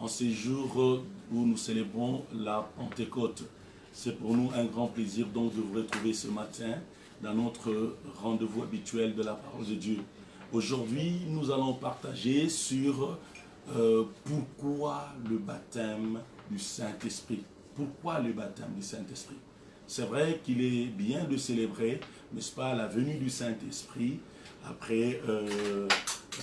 en ces jours où nous célébrons la Pentecôte. C'est pour nous un grand plaisir donc de vous retrouver ce matin dans notre rendez-vous habituel de la parole de Dieu. Aujourd'hui, nous allons partager sur pourquoi le baptême du Saint-Esprit. Pourquoi le baptême du Saint-Esprit? C'est vrai qu'il est bien de célébrer, n'est-ce pas, la venue du Saint-Esprit après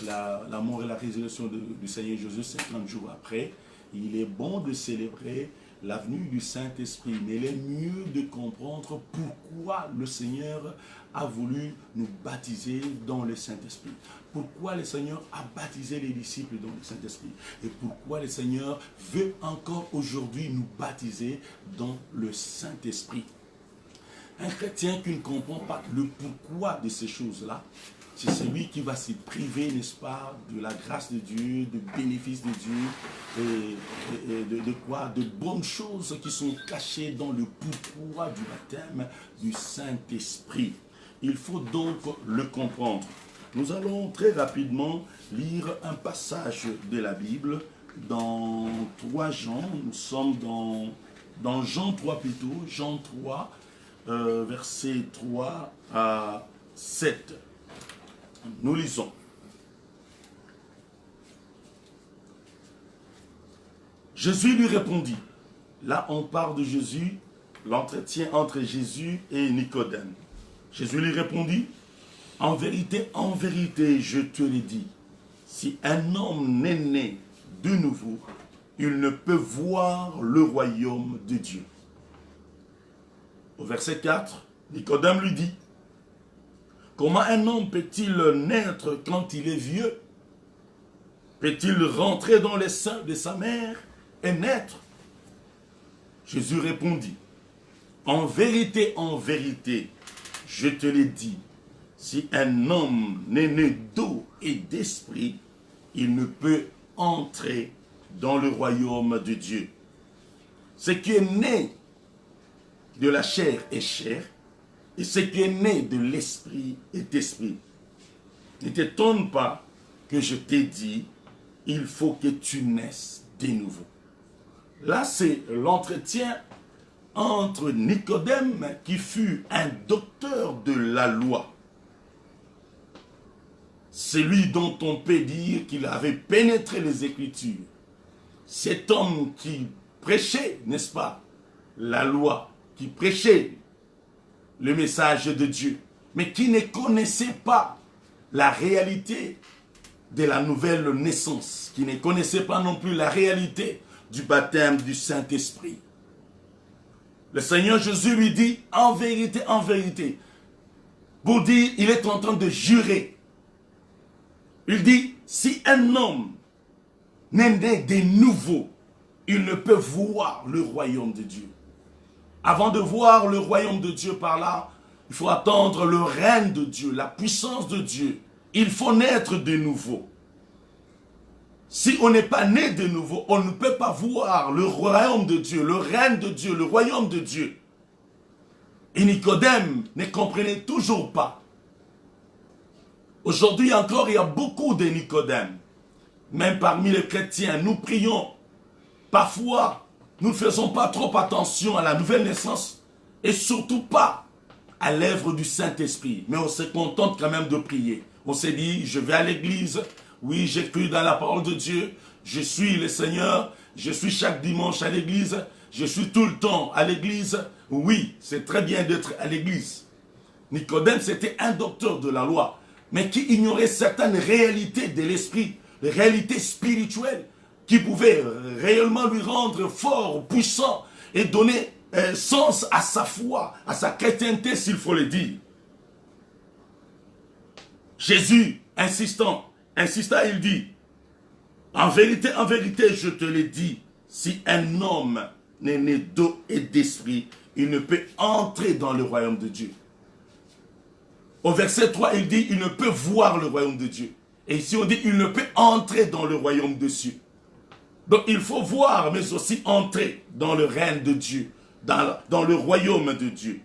la mort et la résurrection du Seigneur Jésus 50 jours après. Il est bon de célébrer la venue du Saint-Esprit, mais il est mieux de comprendre pourquoi le Seigneur a voulu nous baptiser dans le Saint-Esprit. Pourquoi le Seigneur a baptisé les disciples dans le Saint-Esprit. Et pourquoi le Seigneur veut encore aujourd'hui nous baptiser dans le Saint-Esprit. Un chrétien qui ne comprend pas le pourquoi de ces choses-là, c'est celui qui va se priver, n'est-ce pas, de la grâce de Dieu, du bénéfice de Dieu, et de quoi? De bonnes choses qui sont cachées dans le pourquoi du baptême du Saint-Esprit. Il faut donc le comprendre. Nous allons très rapidement lire un passage de la Bible dans 3 Jean. Nous sommes dans Jean 3 plutôt, Jean 3, versets 3 à 7. Nous lisons. Jésus lui répondit. Là, on parle de Jésus, l'entretien entre Jésus et Nicodème. Jésus lui répondit, en vérité, je te le dis, si un homme n'est né de nouveau, il ne peut voir le royaume de Dieu. Au verset 4, Nicodème lui dit, comment un homme peut-il naître quand il est vieux? Peut-il rentrer dans les seins de sa mère et naître? Jésus répondit, en vérité, je te l'ai dit, si un homme n'est né d'eau et d'esprit, il ne peut entrer dans le royaume de Dieu. Ce qui est né de la chair est chair, et ce qui est né de l'esprit est esprit. Ne t'étonne pas que je t'ai dit, il faut que tu naisses de nouveau. Là, c'est l'entretien entre Nicodème, qui fut un docteur de la loi. Celui dont on peut dire qu'il avait pénétré les Écritures. Cet homme qui prêchait, n'est-ce pas, la loi, qui prêchait le message de Dieu, mais qui ne connaissait pas la réalité de la nouvelle naissance, qui ne connaissait pas non plus la réalité du baptême du Saint-Esprit. Le Seigneur Jésus lui dit, en vérité, pour dire, il est en train de jurer. Il dit, si un homme n'est né de nouveau, il ne peut voir le royaume de Dieu. Avant de voir le royaume de Dieu par là, il faut attendre le règne de Dieu, la puissance de Dieu. Il faut naître de nouveau. Si on n'est pas né de nouveau, on ne peut pas voir le royaume de Dieu, le règne de Dieu, le royaume de Dieu. Et Nicodème ne comprenait toujours pas. Aujourd'hui encore, il y a beaucoup de Nicodème. Même parmi les chrétiens, nous prions. Parfois, nous ne faisons pas trop attention à la nouvelle naissance et surtout pas à l'œuvre du Saint-Esprit. Mais on se contente quand même de prier. On s'est dit, je vais à l'église, oui, j'ai cru dans la parole de Dieu, je suis le Seigneur, je suis chaque dimanche à l'église, je suis tout le temps à l'église. Oui, c'est très bien d'être à l'église. Nicodème, c'était un docteur de la loi, mais qui ignorait certaines réalités de l'esprit, les réalités spirituelles, qui pouvaient réellement lui rendre fort, puissant et donner sens à sa foi, à sa chrétienté, s'il faut le dire. Jésus, insista, il dit, en vérité, je te l'ai dit, si un homme n'est né d'eau et d'esprit, il ne peut entrer dans le royaume de Dieu. Au verset 3, il dit, il ne peut voir le royaume de Dieu. Et ici, on dit, il ne peut entrer dans le royaume de Dieu. Donc, il faut voir, mais aussi entrer dans le règne de Dieu, dans le royaume de Dieu.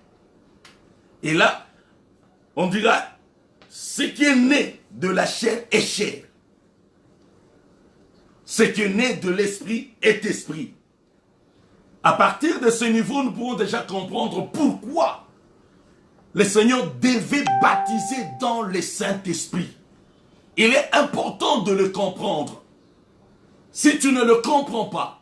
Et là, on dira, ce qui est né de la chair est chair. Ce qui est né de l'esprit est esprit. À partir de ce niveau, nous pouvons déjà comprendre pourquoi le Seigneur devait baptiser dans le Saint-Esprit. Il est important de le comprendre. Si tu ne le comprends pas,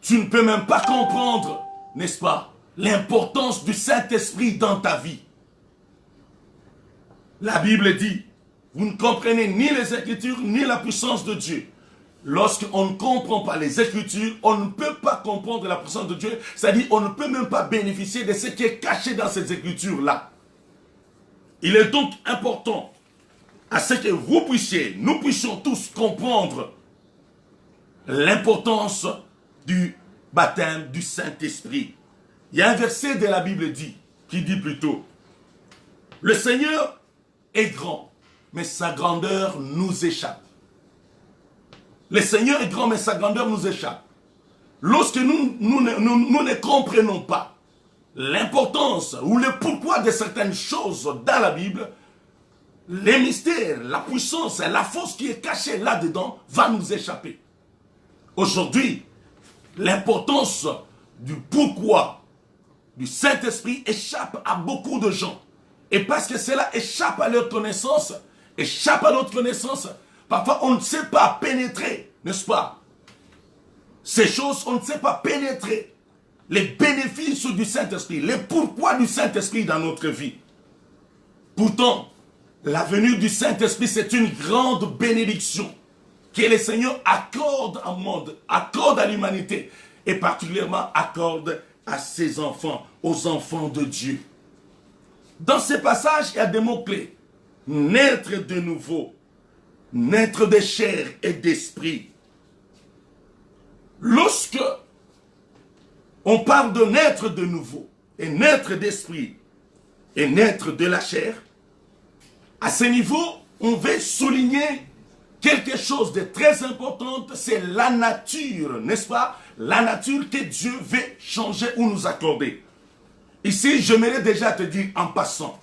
tu ne peux même pas comprendre, n'est-ce pas, l'importance du Saint-Esprit dans ta vie. La Bible dit, vous ne comprenez ni les Écritures, ni la puissance de Dieu. Lorsqu'on ne comprend pas les Écritures, on ne peut pas comprendre la puissance de Dieu. C'est-à-dire, on ne peut même pas bénéficier de ce qui est caché dans ces Écritures-là. Il est donc important à ce que vous puissiez, nous puissions tous comprendre l'importance du baptême du Saint-Esprit. Il y a un verset de la Bible qui dit plutôt, le Seigneur est grand, mais sa grandeur nous échappe. Le Seigneur est grand, mais sa grandeur nous échappe. Lorsque nous ne comprenons pas l'importance ou le pourquoi de certaines choses dans la Bible, les mystères, la puissance et la force qui est cachée là-dedans va nous échapper. Aujourd'hui, l'importance du pourquoi du Saint-Esprit échappe à beaucoup de gens. Et parce que cela échappe à leur connaissance, échappe à notre connaissance, parfois on ne sait pas pénétrer, n'est-ce pas? Ces choses, on ne sait pas pénétrer les bénéfices du Saint-Esprit, les pourquoi du Saint-Esprit dans notre vie. Pourtant, la venue du Saint-Esprit, c'est une grande bénédiction que le Seigneur accorde au monde, accorde à l'humanité, et particulièrement accorde à ses enfants, aux enfants de Dieu. Dans ces passages, il y a des mots-clés. Naître de nouveau, naître de chair et d'esprit. Lorsque on parle de naître de nouveau, et naître d'esprit, et naître de la chair, à ce niveau, on veut souligner quelque chose de très important, c'est la nature, n'est-ce pas? La nature que Dieu veut changer ou nous accorder. Ici, j'aimerais déjà te dire en passant,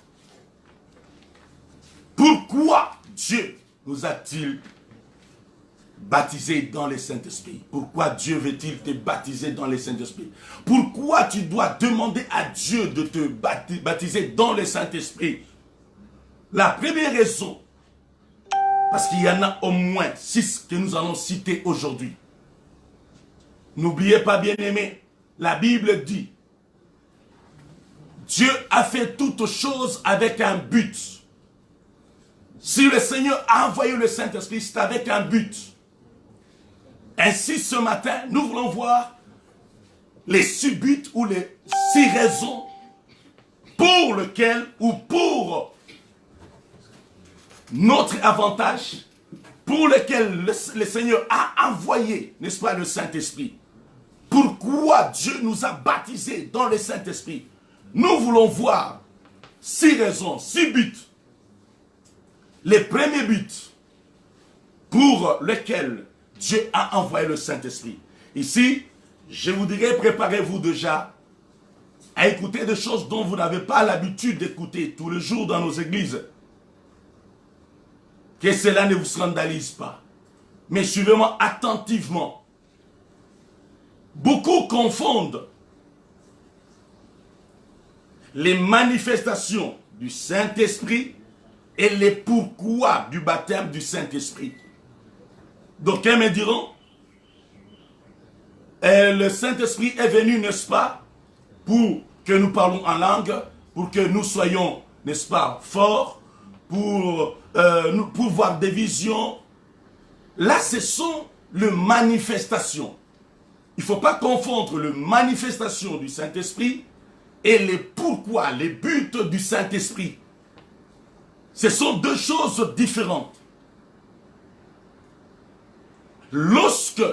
pourquoi Dieu nous a-t-il baptisés dans le Saint-Esprit? Pourquoi Dieu veut-il te baptiser dans le Saint-Esprit? Pourquoi tu dois demander à Dieu de te baptiser dans le Saint-Esprit? La première raison, parce qu'il y en a au moins 6 que nous allons citer aujourd'hui. N'oubliez pas, bien-aimés, la Bible dit, Dieu a fait toutes choses avec un but. Si le Seigneur a envoyé le Saint-Esprit, c'est avec un but. Ainsi, ce matin, nous voulons voir les 6 buts ou les 6 raisons pour lesquelles ou pour notre avantage, pour lesquels le Seigneur a envoyé, n'est-ce pas, le Saint-Esprit. Pourquoi Dieu nous a baptisés dans le Saint-Esprit? Nous voulons voir 6 raisons, 6 buts. Les premiers buts pour lesquels Dieu a envoyé le Saint-Esprit. Ici, je vous dirais, préparez-vous déjà à écouter des choses dont vous n'avez pas l'habitude d'écouter tous les jours dans nos églises. Que cela ne vous scandalise pas. Mais suivez-moi attentivement. Beaucoup confondent les manifestations du Saint-Esprit et les pourquoi du baptême du Saint-Esprit. D'aucuns me diront, le Saint-Esprit est venu, n'est-ce pas, pour que nous parlons en langue, pour que nous soyons, n'est-ce pas, forts, pour voir des visions. Là, ce sont les manifestations. Il ne faut pas confondre les manifestations du Saint-Esprit et les pourquoi, les buts du Saint-Esprit. Ce sont 2 choses différentes. Lorsque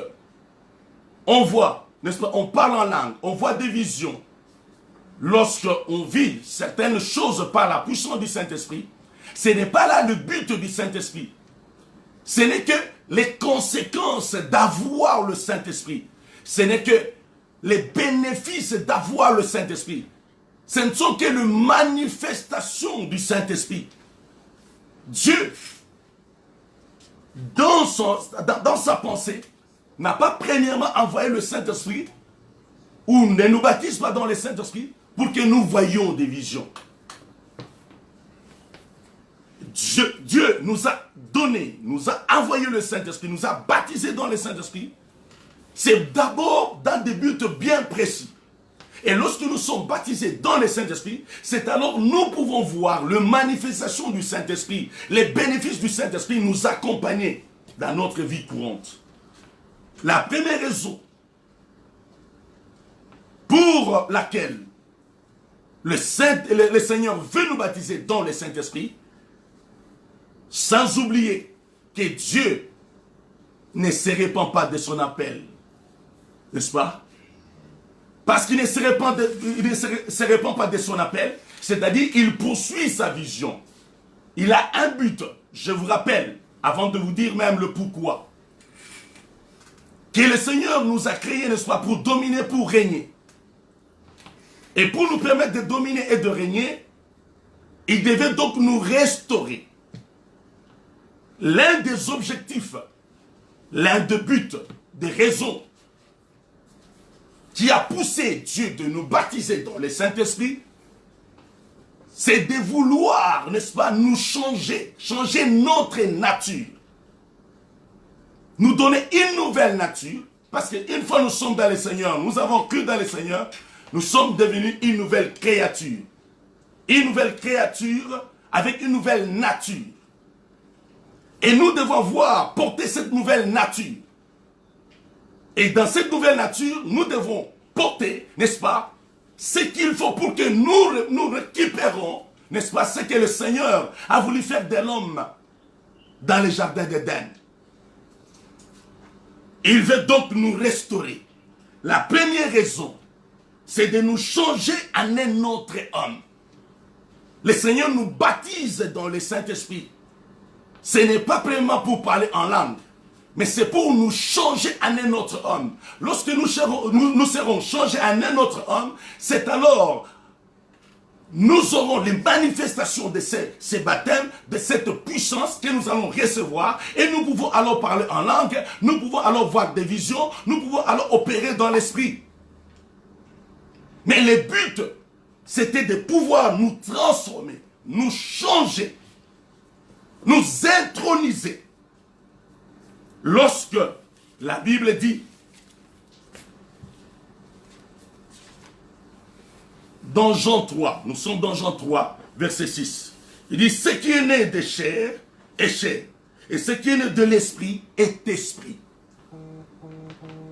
on voit, n'est-ce pas, on parle en langue, on voit des visions, lorsque on vit certaines choses par la puissance du Saint-Esprit, ce n'est pas là le but du Saint-Esprit. Ce n'est que les conséquences d'avoir le Saint-Esprit. Ce n'est que les bénéfices d'avoir le Saint-Esprit. Ce ne sont que les manifestations du Saint-Esprit. dans sa pensée, n'a pas premièrement envoyé le Saint-Esprit, ou ne nous baptise pas dans le Saint-Esprit, pour que nous voyions des visions. Dieu nous a donné, nous a envoyé le Saint-Esprit, nous a baptisés dans le Saint-Esprit. C'est d'abord dans des buts bien précis. Et lorsque nous sommes baptisés dans le Saint-Esprit, c'est alors nous pouvons voir la manifestation du Saint-Esprit, les bénéfices du Saint-Esprit nous accompagner dans notre vie courante. La première raison pour laquelle le Seigneur veut nous baptiser dans le Saint-Esprit, sans oublier que Dieu ne se répand pas de son appel, n'est-ce pas? Parce qu'il ne se répand pas de son appel, c'est-à-dire qu'il poursuit sa vision. Il a un but, je vous rappelle, avant de vous dire même le pourquoi, que le Seigneur nous a créés, n'est-ce pas, pour dominer, pour régner. Et pour nous permettre de dominer et de régner, il devait donc nous restaurer. L'un des objectifs, l'un des buts, des raisons qui a poussé Dieu de nous baptiser dans le Saint-Esprit, c'est de vouloir, n'est-ce pas, nous changer notre nature. Nous donner une nouvelle nature, parce qu'une fois nous sommes dans le Seigneur, nous avons cru dans le Seigneur, nous sommes devenus une nouvelle créature. Une nouvelle créature avec une nouvelle nature. Et nous devons voir porter cette nouvelle nature. Et dans cette nouvelle nature, nous devons porter, n'est-ce pas, ce qu'il faut pour que nous récupérons, n'est-ce pas, ce que le Seigneur a voulu faire de l'homme dans le jardin d'Éden. Il veut donc nous restaurer. La première raison, c'est de nous changer en un autre homme. Le Seigneur nous baptise dans le Saint-Esprit. Ce n'est pas vraiment pour parler en langue, mais c'est pour nous changer en un autre homme. Lorsque nous serons changés en un autre homme, c'est alors nous aurons les manifestations de ces baptêmes, de cette puissance que nous allons recevoir, et nous pouvons alors parler en langue, nous pouvons alors voir des visions, nous pouvons alors opérer dans l'esprit. Mais le but, c'était de pouvoir nous transformer, nous changer, nous introniser. Lorsque la Bible dit, dans Jean 3, nous sommes dans Jean 3, verset 6, il dit, ce qui est né de chair est chair, et ce qui est né de l'esprit est esprit.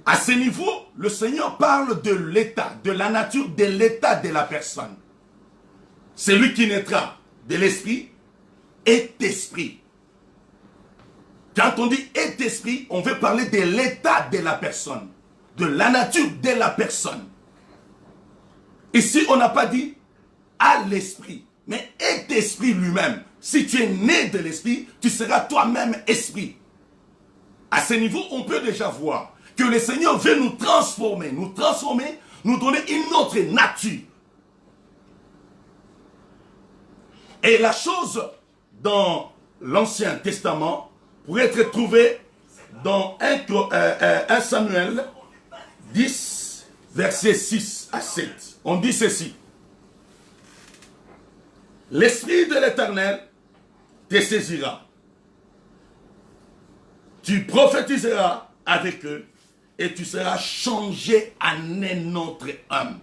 À ce niveau, le Seigneur parle de l'état, de la nature, de l'état de la personne. Celui qui naîtra de l'esprit est esprit. Quand on dit est esprit, on veut parler de l'état de la personne, de la nature de la personne. Ici, on n'a pas dit à l'esprit, mais est esprit lui-même. Si tu es né de l'esprit, tu seras toi-même esprit. À ce niveau, on peut déjà voir que le Seigneur veut nous transformer, nous donner une autre nature. Et la chose dans l'Ancien Testament pourrait être trouvée dans 1 Samuel 10, versets 6 à 7. On dit ceci. L'Esprit de l'Éternel te saisira. Tu prophétiseras avec eux et tu seras changé en un autre homme.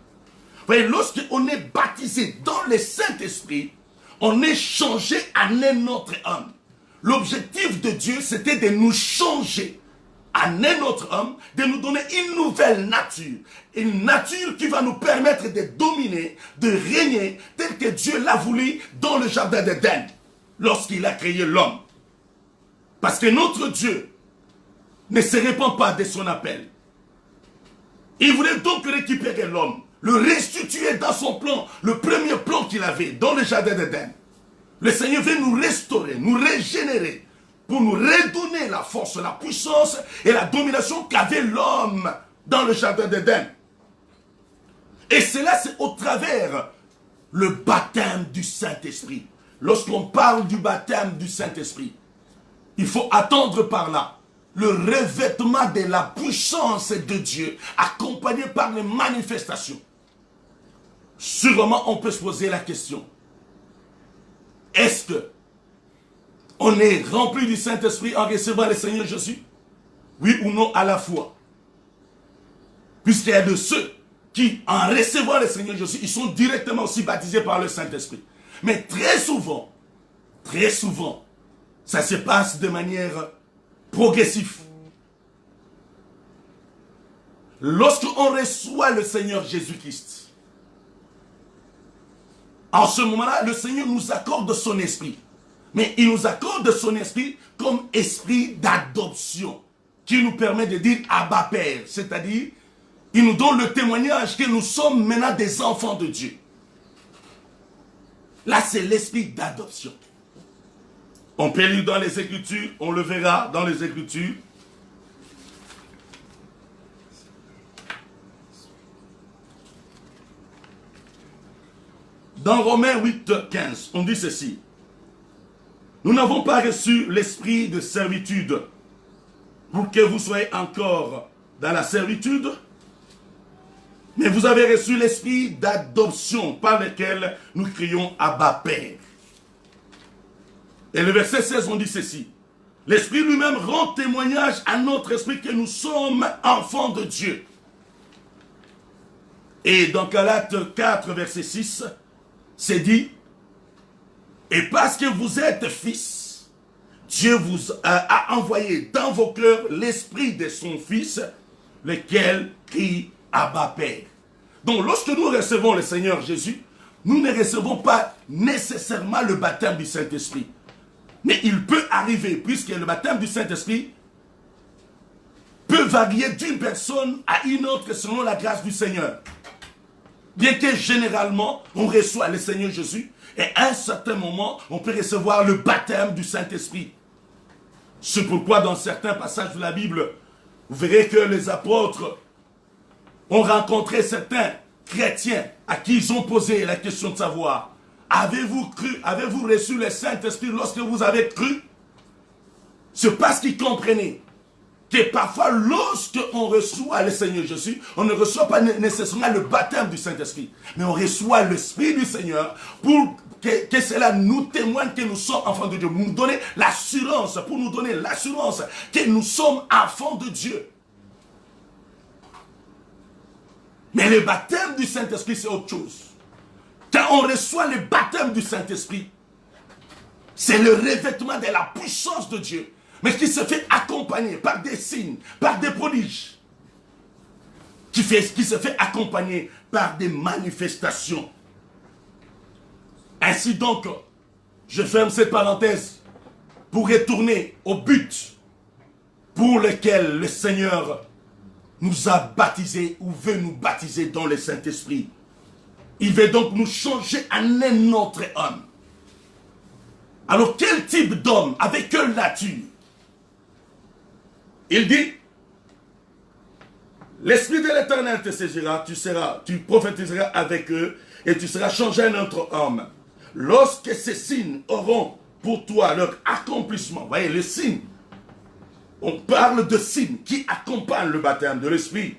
Vous voyez, lorsqu'on est baptisé dans le Saint-Esprit, on est changé en un autre homme. L'objectif de Dieu, c'était de nous changer en un autre homme, de nous donner une nouvelle nature. Une nature qui va nous permettre de dominer, de régner, tel que Dieu l'a voulu dans le jardin d'Éden, lorsqu'il a créé l'homme. Parce que notre Dieu ne se répand pas de son appel. Il voulait donc récupérer l'homme, le restituer dans son plan, le premier plan qu'il avait dans le jardin d'Éden. Le Seigneur veut nous restaurer, nous régénérer, pour nous redonner la force, la puissance et la domination qu'avait l'homme dans le jardin d'Éden. Et cela, c'est au travers le baptême du Saint-Esprit. Lorsqu'on parle du baptême du Saint-Esprit, Il faut attendre par là le revêtement de la puissance de Dieu, accompagné par les manifestations. Sûrement, on peut se poser la question. Est-ce que on est rempli du Saint-Esprit en recevant le Seigneur Jésus? Oui ou non à la fois? Puisqu'il y a de ceux qui, en recevant le Seigneur Jésus, ils sont directement aussi baptisés par le Saint-Esprit. Mais très souvent, ça se passe de manière progressive. Lorsqu'on reçoit le Seigneur Jésus-Christ, en ce moment-là, le Seigneur nous accorde son esprit. Mais il nous accorde son esprit comme esprit d'adoption, qui nous permet de dire Abba Père. C'est-à-dire, il nous donne le témoignage que nous sommes maintenant des enfants de Dieu. Là, c'est l'esprit d'adoption. On peut lire dans les Écritures, on le verra dans les Écritures. Dans Romains 8, 15, on dit ceci. Nous n'avons pas reçu l'esprit de servitude pour que vous soyez encore dans la servitude, mais vous avez reçu l'esprit d'adoption par lequel nous crions Abba Père. Et le verset 16, on dit ceci. L'Esprit lui-même rend témoignage à notre esprit que nous sommes enfants de Dieu. Et dans Galates 4, verset 6, c'est dit, et parce que vous êtes fils, Dieu vous a envoyé dans vos cœurs l'esprit de son Fils, lequel crie Abba Père. Donc lorsque nous recevons le Seigneur Jésus, nous ne recevons pas nécessairement le baptême du Saint-Esprit. Mais il peut arriver, puisque le baptême du Saint-Esprit peut varier d'une personne à une autre selon la grâce du Seigneur. Bien que généralement, on reçoit le Seigneur Jésus, et à un certain moment, on peut recevoir le baptême du Saint-Esprit. C'est pourquoi dans certains passages de la Bible, vous verrez que les apôtres ont rencontré certains chrétiens à qui ils ont posé la question de savoir, avez-vous cru, avez-vous reçu le Saint-Esprit lorsque vous avez cru? C'est parce qu'ils comprenaient que parfois, lorsque on reçoit le Seigneur Jésus, on ne reçoit pas nécessairement le baptême du Saint-Esprit, mais on reçoit l'Esprit du Seigneur pour que cela nous témoigne que nous sommes enfants de Dieu, pour nous donner l'assurance, que nous sommes enfants de Dieu. Mais le baptême du Saint-Esprit, c'est autre chose. Quand on reçoit le baptême du Saint-Esprit, c'est le revêtement de la puissance de Dieu, mais qui se fait accompagner par des signes, par des prodiges, qui se fait accompagner par des manifestations. Ainsi donc, je ferme cette parenthèse pour retourner au but pour lequel le Seigneur nous a baptisés ou veut nous baptiser dans le Saint-Esprit. Il veut donc nous changer en un autre homme. Alors quel type d'homme, avec quelle nature? Il dit, l'Esprit de l'Éternel te saisira, tu prophétiseras avec eux et tu seras changé en autre homme. Lorsque ces signes auront pour toi leur accomplissement, vous voyez, les signes, on parle de signes qui accompagnent le baptême de l'Esprit.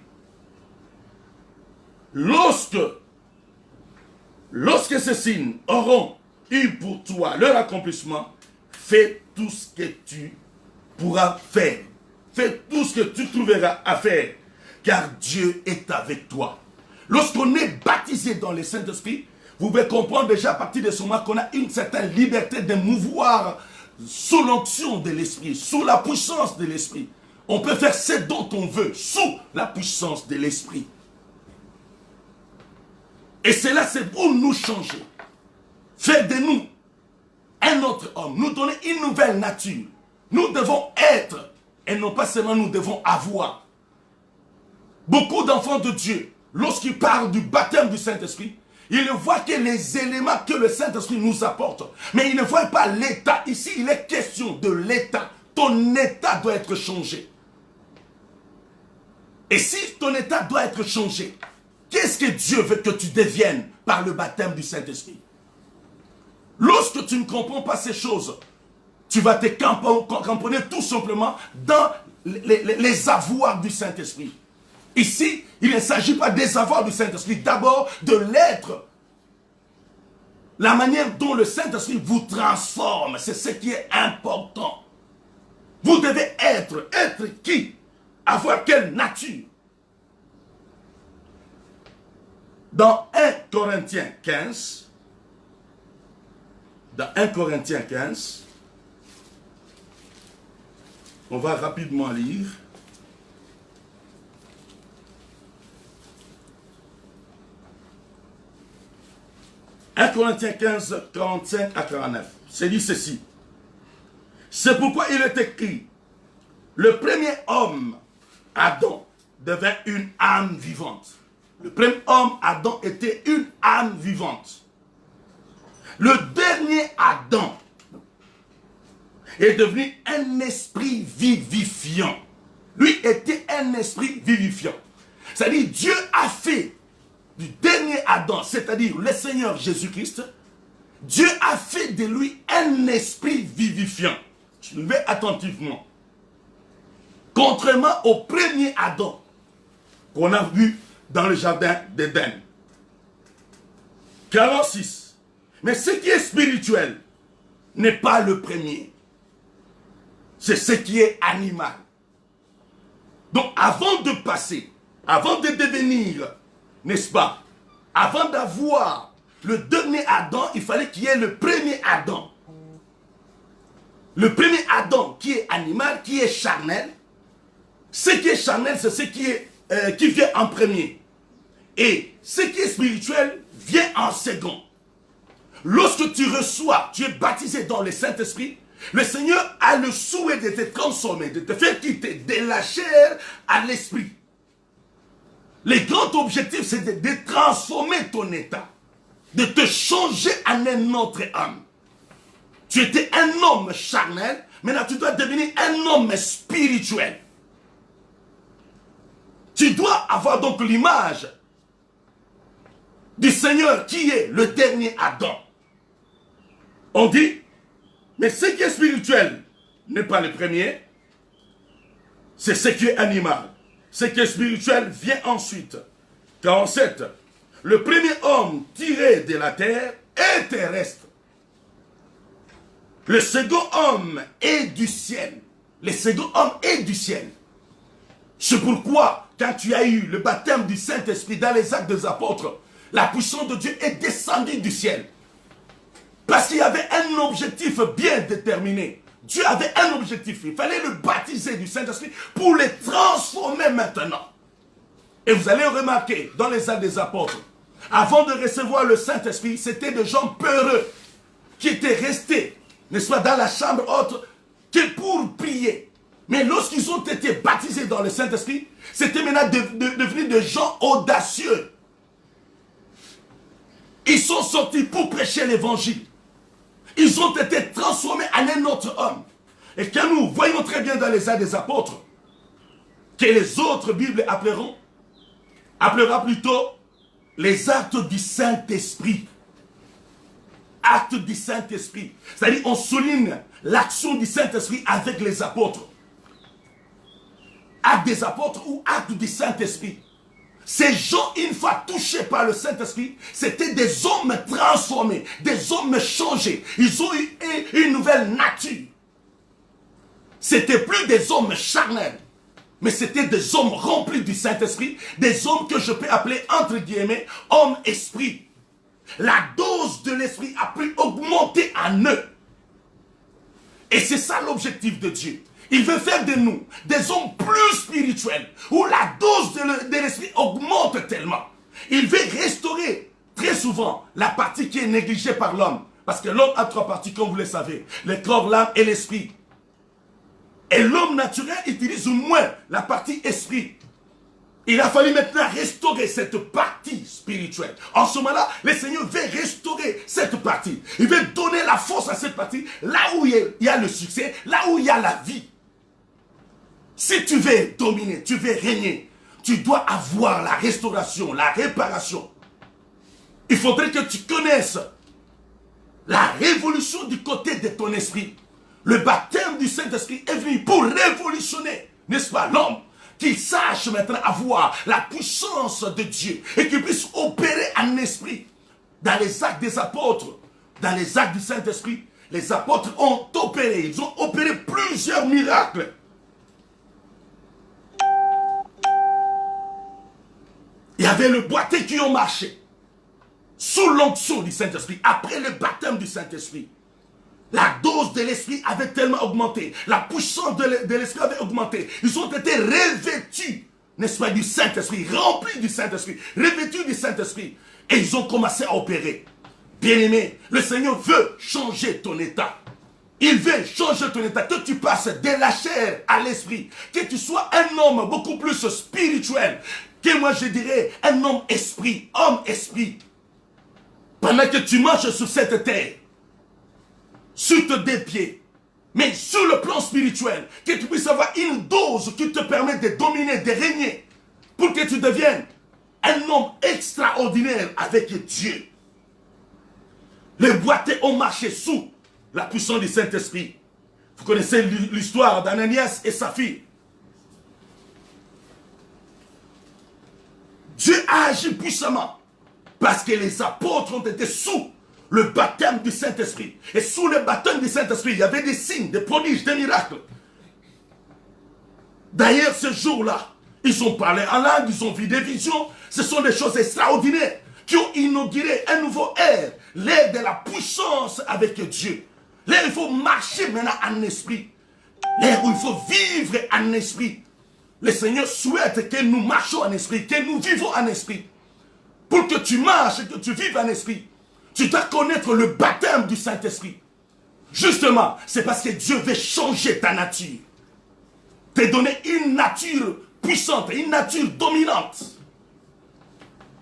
Lorsque ces signes auront eu pour toi leur accomplissement, fais tout ce que tu pourras faire. Fais tout ce que tu trouveras à faire, car Dieu est avec toi. Lorsqu'on est baptisé dans le Saint-Esprit, vous pouvez comprendre déjà à partir de ce moment qu'on a une certaine liberté de mouvoir sous l'onction de l'Esprit, sous la puissance de l'Esprit. On peut faire ce dont on veut, sous la puissance de l'Esprit. Et cela, c'est pour nous changer. Faire de nous un autre homme, nous donner une nouvelle nature. Nous devons être, et non pas seulement nous devons avoir. Beaucoup d'enfants de Dieu, lorsqu'ils parlent du baptême du Saint-Esprit, ils ne voient que les éléments que le Saint-Esprit nous apporte. Mais ils ne voient pas l'état. Ici, il est question de l'état. Ton état doit être changé. Et si ton état doit être changé, qu'est-ce que Dieu veut que tu deviennes par le baptême du Saint-Esprit? Lorsque tu ne comprends pas ces choses, tu vas te camponner tout simplement dans les avoirs du Saint-Esprit. Ici, il ne s'agit pas des avoirs du Saint-Esprit, d'abord de l'être. La manière dont le Saint-Esprit vous transforme, c'est ce qui est important. Vous devez être qui? Avoir quelle nature? Dans 1 Corinthiens 15, on va rapidement lire. « 1 Corinthiens 15, 45 à 49 ». C'est dit ceci. « C'est pourquoi il est écrit, le premier homme, Adam, devint une âme vivante. » Le premier homme, Adam, était une âme vivante. Le dernier Adam est devenu un esprit vivifiant. Lui était un esprit vivifiant. C'est-à-dire, Dieu a fait du dernier Adam, c'est-à-dire le Seigneur Jésus-Christ, Dieu a fait de lui un esprit vivifiant. Suivez attentivement. Contrairement au premier Adam qu'on a vu dans le jardin d'Éden. 46. Mais ce qui est spirituel n'est pas le premier. C'est ce qui est animal. Donc avant de passer, avant de devenir, n'est-ce pas, avant d'avoir le dernier Adam, il fallait qu'il y ait le premier Adam. Le premier Adam qui est animal, qui est charnel. Ce qui est charnel, c'est ce qui vient en premier. Et ce qui est spirituel vient en second. Lorsque tu reçois, tu es baptisé dans le Saint-Esprit, le Seigneur a le souhait de te transformer, de te faire quitter de la chair à l'esprit. Le grand objectif, c'est de transformer ton état, de te changer en un autre homme. Tu étais un homme charnel, maintenant tu dois devenir un homme spirituel. Tu dois avoir donc l'image du Seigneur qui est le dernier Adam. On dit, mais ce qui est spirituel n'est pas le premier, c'est ce qui est animal. Ce qui est spirituel vient ensuite. 47. Le premier homme tiré de la terre est terrestre. Le second homme est du ciel. Le second homme est du ciel. C'est pourquoi, quand tu as eu le baptême du Saint-Esprit dans les actes des apôtres, la puissance de Dieu est descendue du ciel. Parce qu'il y avait un objectif bien déterminé. Dieu avait un objectif. Il fallait le baptiser du Saint-Esprit pour le transformer maintenant. Et vous allez remarquer dans les actes des apôtres, avant de recevoir le Saint-Esprit, c'était des gens peureux qui étaient restés, n'est-ce pas, dans la chambre haute que pour prier. Mais lorsqu'ils ont été baptisés dans le Saint-Esprit, c'était maintenant devenu des gens audacieux. Ils sont sortis pour prêcher l'évangile. Ils ont été transformés en un autre homme. Et quand nous voyons très bien dans les actes des apôtres, que les autres Bibles appellera plutôt les actes du Saint-Esprit. Actes du Saint-Esprit. C'est-à-dire on souligne l'action du Saint-Esprit avec les apôtres. Actes des apôtres ou actes du Saint-Esprit. Ces gens, une fois touchés par le Saint-Esprit, c'était des hommes transformés, des hommes changés. Ils ont eu une nouvelle nature. C'était plus des hommes charnels, mais c'était des hommes remplis du Saint-Esprit, des hommes que je peux appeler entre guillemets hommes-esprit. La dose de l'esprit a pu augmenter en eux. Et c'est ça l'objectif de Dieu. Il veut faire de nous des hommes plus spirituels, où la dose de l'esprit augmente tellement. Il veut restaurer très souvent la partie qui est négligée par l'homme. Parce que l'homme a trois parties, comme vous le savez. Le corps, l'âme et l'esprit. Et l'homme naturel utilise moins la partie esprit. Il a fallu maintenant restaurer cette partie spirituelle. En ce moment-là, le Seigneur veut restaurer cette partie. Il veut donner la force à cette partie, là où il y a le succès, là où il y a la vie. Si tu veux dominer, tu veux régner, tu dois avoir la restauration, la réparation. Il faudrait que tu connaisses la révolution du côté de ton esprit Le baptême du Saint-Esprit est venu pour révolutionner, n'est-ce pas, l'homme, qu'il sache maintenant avoir la puissance de Dieu et qu'il puisse opérer en esprit. Dans les actes des apôtres, dans les actes du Saint-Esprit, les apôtres ont opéré, ils ont opéré plusieurs miracles. Il y avait le boiteux qui ont marché sous l'onction du Saint-Esprit, après le baptême du Saint-Esprit. La dose de l'Esprit avait tellement augmenté, la puissance de l'Esprit avait augmenté. Ils ont été revêtus, n'est-ce pas, du Saint-Esprit, remplis du Saint-Esprit, revêtus du Saint-Esprit. Et ils ont commencé à opérer. Bien-aimé, le Seigneur veut changer ton état. Il veut changer ton état, que tu passes de la chair à l'esprit, que tu sois un homme beaucoup plus spirituel, que moi je dirais un homme esprit, pendant que tu marches sur cette terre, sur tes deux pieds, mais sur le plan spirituel, que tu puisses avoir une dose qui te permet de dominer, de régner, pour que tu deviennes un homme extraordinaire avec Dieu. Les boiteux ont marché sous la puissance du Saint-Esprit. Vous connaissez l'histoire d'Ananias et sa fille. Dieu a agi puissamment parce que les apôtres ont été sous le baptême du Saint-Esprit. Et sous le baptême du Saint-Esprit, il y avait des signes, des prodiges, des miracles. D'ailleurs, ce jour-là, ils ont parlé en langue, ils ont vu des visions. Ce sont des choses extraordinaires qui ont inauguré un nouveau ère, l'ère de la puissance avec Dieu. L'ère où il faut marcher maintenant en esprit. L'ère où il faut vivre en esprit. Le Seigneur souhaite que nous marchions en esprit, que nous vivons en esprit. Pour que tu marches et que tu vives en esprit, tu dois connaître le baptême du Saint-Esprit. Justement, c'est parce que Dieu veut changer ta nature. Te donner une nature puissante, une nature dominante.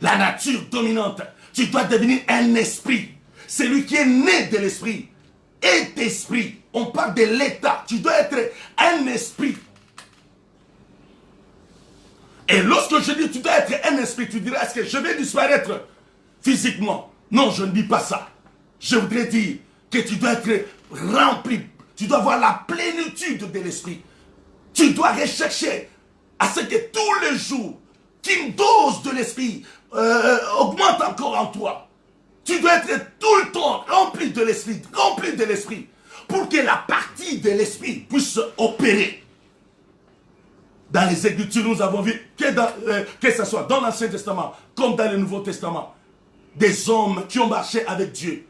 La nature dominante, tu dois devenir un esprit. Celui qui est né de l'esprit est esprit. On parle de l'état. Tu dois être un esprit. Et lorsque je dis tu dois être un esprit, tu dirais, est-ce que je vais disparaître physiquement? Non, je ne dis pas ça. Je voudrais dire que tu dois être rempli. Tu dois avoir la plénitude de l'esprit. Tu dois rechercher à ce que tous les jours, qu'une dose de l'esprit augmente encore en toi. Tu dois être tout le temps rempli de l'esprit, pour que la partie de l'esprit puisse opérer. Dans les Écritures, nous avons vu que ce soit dans l'Ancien Testament comme dans le Nouveau Testament, des hommes qui ont marché avec Dieu,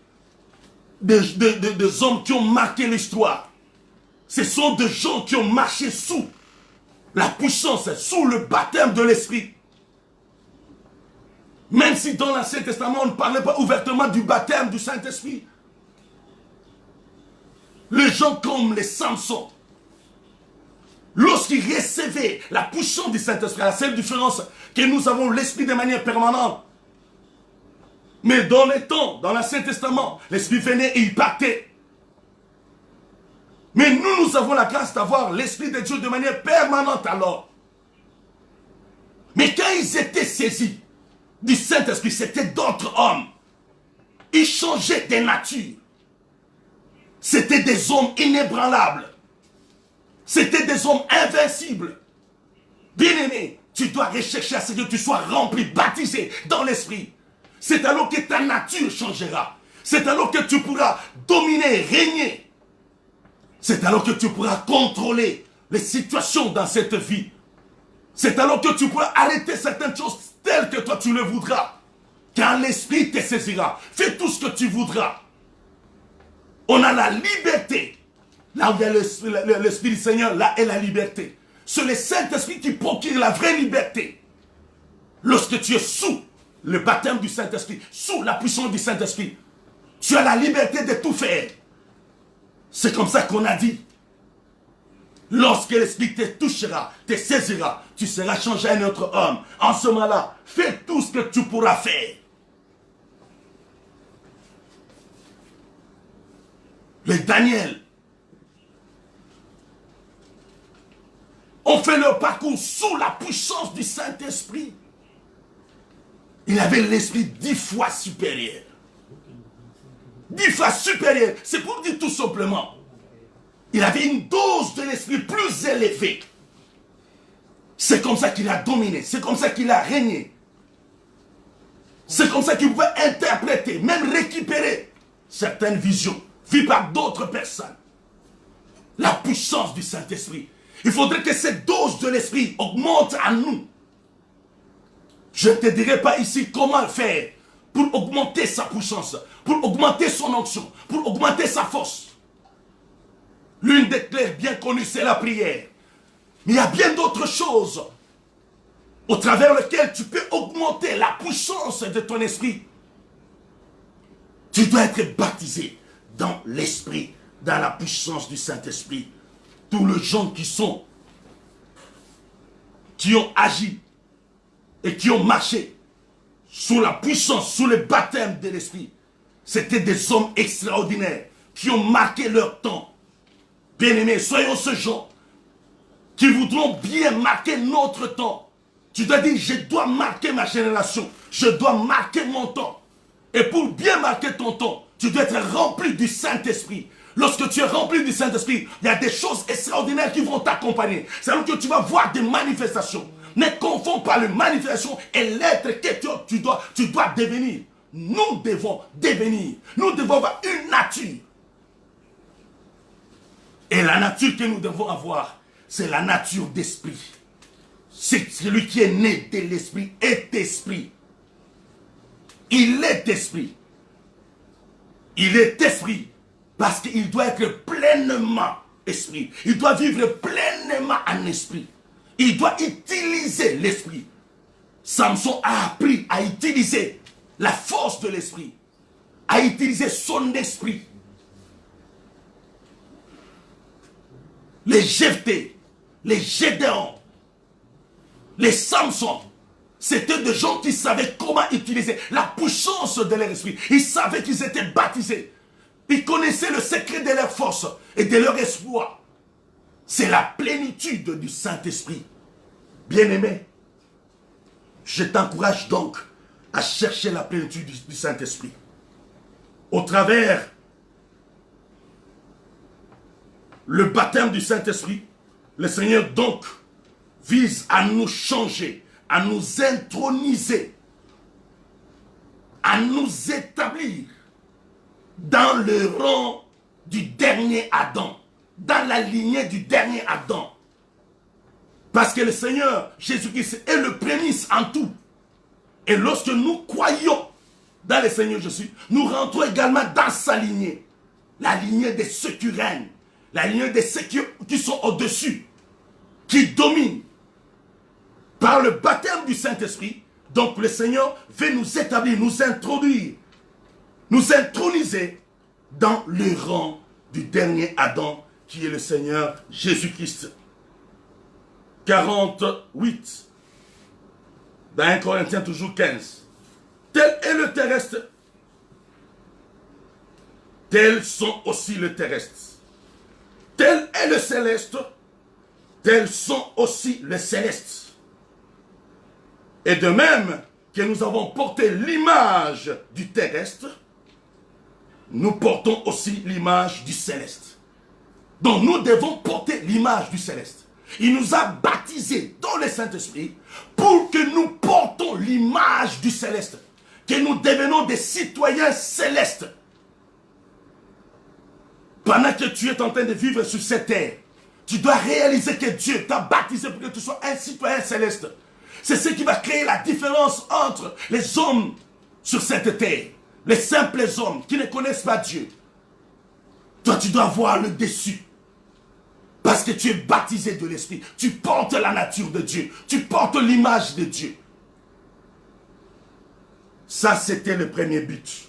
des hommes qui ont marqué l'histoire. Ce sont des gens qui ont marché sous la puissance, sous le baptême de l'Esprit. Même si dans l'Ancien Testament, on ne parlait pas ouvertement du baptême du Saint-Esprit. Les gens comme les Samson, lorsqu'ils recevaient la puissance du Saint-Esprit, à la seule différence que nous avons l'Esprit de manière permanente. Mais dans les temps, dans l'Ancien Testament, l'Esprit venait et il partait. Mais nous avons la grâce d'avoir l'Esprit de Dieu de manière permanente alors. Mais quand ils étaient saisis du Saint-Esprit, c'était d'autres hommes. Ils changeaient de nature. C'était des hommes inébranlables. C'était des hommes invincibles. Bien-aimé, tu dois rechercher à ce que tu sois rempli, baptisé dans l'Esprit. C'est alors que ta nature changera. C'est alors que tu pourras dominer, régner. C'est alors que tu pourras contrôler les situations dans cette vie. C'est alors que tu pourras arrêter certaines choses telles que toi tu le voudras. Car l'Esprit te saisira. Fais tout ce que tu voudras. On a la liberté. Là où il y a l'Esprit du Seigneur, là est la liberté. C'est le Saint-Esprit qui procure la vraie liberté. Lorsque tu es sous le baptême du Saint-Esprit, sous la puissance du Saint-Esprit, tu as la liberté de tout faire. C'est comme ça qu'on a dit. Lorsque l'Esprit te touchera, te saisira, tu seras changé à un autre homme. En ce moment-là, fais tout ce que tu pourras faire. Les Daniel ont fait leur parcours sous la puissance du Saint-Esprit. Il avait l'esprit 10 fois supérieur. 10 fois supérieur. C'est pour dire tout simplement Il avait une dose de l'esprit plus élevée. C'est comme ça qu'il a dominé. C'est comme ça qu'il a régné. C'est comme ça qu'il pouvait interpréter, même récupérer certaines visions vues par d'autres personnes. La puissance du Saint-Esprit. Il faudrait que cette dose de l'esprit augmente à nous. Je ne te dirai pas ici comment faire pour augmenter sa puissance, pour augmenter son onction, pour augmenter sa force. L'une des clés bien connues, c'est la prière. Mais il y a bien d'autres choses au travers lesquelles tu peux augmenter la puissance de ton esprit. Tu dois être baptisé dans l'esprit, dans la puissance du Saint-Esprit. Tous les gens qui ont agi et qui ont marché sous la puissance, sous le baptême de l'esprit, c'était des hommes extraordinaires qui ont marqué leur temps. Bien-aimés, soyons ce genre qui voudront bien marquer notre temps. Tu dois dire, je dois marquer ma génération, je dois marquer mon temps. Et pour bien marquer ton temps, tu dois être rempli du Saint-Esprit. Lorsque tu es rempli du Saint-Esprit, il y a des choses extraordinaires qui vont t'accompagner. C'est-à-dire que tu vas voir des manifestations. Ne confonds pas les manifestations et l'être que tu dois devenir. Nous devons devenir. Nous devons avoir une nature. Et la nature que nous devons avoir, c'est la nature d'esprit. C'est celui qui est né de l'esprit est esprit. Il est esprit. Il est esprit parce qu'il doit être pleinement esprit. Il doit vivre pleinement en esprit. Il doit utiliser l'esprit. Samson a appris à utiliser la force de l'esprit, à utiliser son esprit. Les Jephthé, les Gédéon, les Samson, c'était des gens qui savaient comment utiliser la puissance de leur esprit. Ils savaient qu'ils étaient baptisés. Ils connaissaient le secret de leur force et de leur espoir. C'est la plénitude du Saint-Esprit. Bien-aimé, je t'encourage donc à chercher la plénitude du Saint-Esprit. Au travers le baptême du Saint-Esprit, le Seigneur donc vise à nous changer, à nous introniser, à nous établir dans le rang du dernier Adam, dans la lignée du dernier Adam. Parce que le Seigneur Jésus-Christ est le prémisse en tout. Et lorsque nous croyons dans le Seigneur Jésus, nous rentrons également dans sa lignée. La lignée de ceux qui règnent, la lignée de ceux qui sont au-dessus, qui dominent. Par le baptême du Saint-Esprit, donc le Seigneur veut nous établir, nous introduire, nous introniser dans le rang du dernier Adam, qui est le Seigneur Jésus-Christ. 48, dans 1 Corinthiens toujours 15. Tel est le terrestre, tels sont aussi le terrestre. Tel est le céleste, tels sont aussi les célestes. Et de même que nous avons porté l'image du terrestre, nous portons aussi l'image du céleste. Donc nous devons porter l'image du céleste. Il nous a baptisés dans le Saint-Esprit pour que nous portons l'image du céleste. Que nous devenons des citoyens célestes. Pendant que tu es en train de vivre sur cette terre, tu dois réaliser que Dieu t'a baptisé pour que tu sois un citoyen céleste. C'est ce qui va créer la différence entre les hommes sur cette terre, les simples hommes qui ne connaissent pas Dieu. Toi, tu dois voir le dessus. Parce que tu es baptisé de l'Esprit. Tu portes la nature de Dieu. Tu portes l'image de Dieu. Ça, c'était le premier but.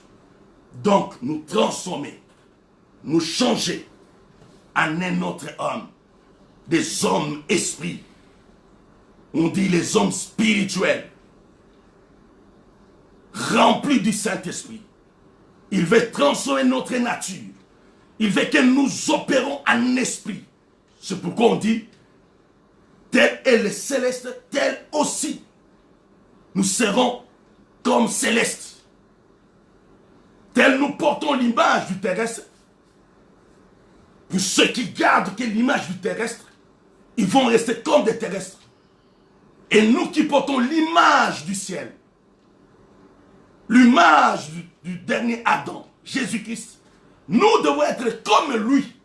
Donc, nous transformer, nous changer en un autre homme. Des hommes esprits. On dit les hommes spirituels. Remplis du Saint-Esprit. Il veut transformer notre nature. Il veut que nous opérons en esprit. C'est pourquoi on dit, tel est le céleste, tel aussi. Nous serons comme célestes. Tel nous portons l'image du terrestre. Pour ceux qui gardent que l'image du terrestre, ils vont rester comme des terrestres. Et nous qui portons l'image du ciel, l'image du dernier Adam, Jésus-Christ, nous devons être comme lui,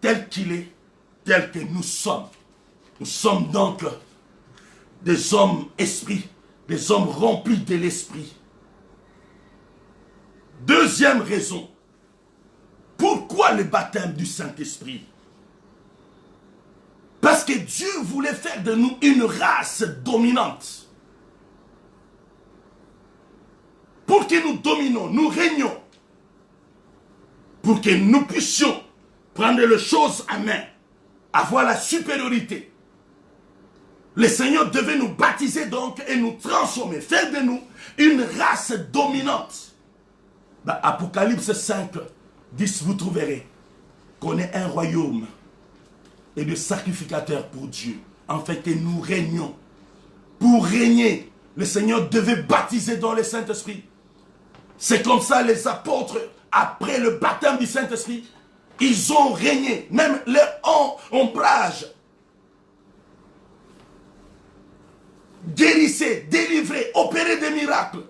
tel qu'il est, tel que nous sommes. Nous sommes donc des hommes esprits, des hommes remplis de l'esprit. Deuxième raison, pourquoi le baptême du Saint-Esprit? Parce que Dieu voulait faire de nous une race dominante. Pour que nous dominions, nous régnons. Pour que nous puissions prendre les choses en main, avoir la supériorité. Le Seigneur devait nous baptiser donc et nous transformer, faire de nous une race dominante. Apocalypse 5, 10, vous trouverez qu'on est un royaume et de sacrificateurs pour Dieu, afin que nous régnons. Pour régner, le Seigneur devait baptiser dans le Saint-Esprit. C'est comme ça les apôtres, après le baptême du Saint-Esprit, ils ont régné, même leur ombrage. Guérissait, délivrait, opérait des miracles.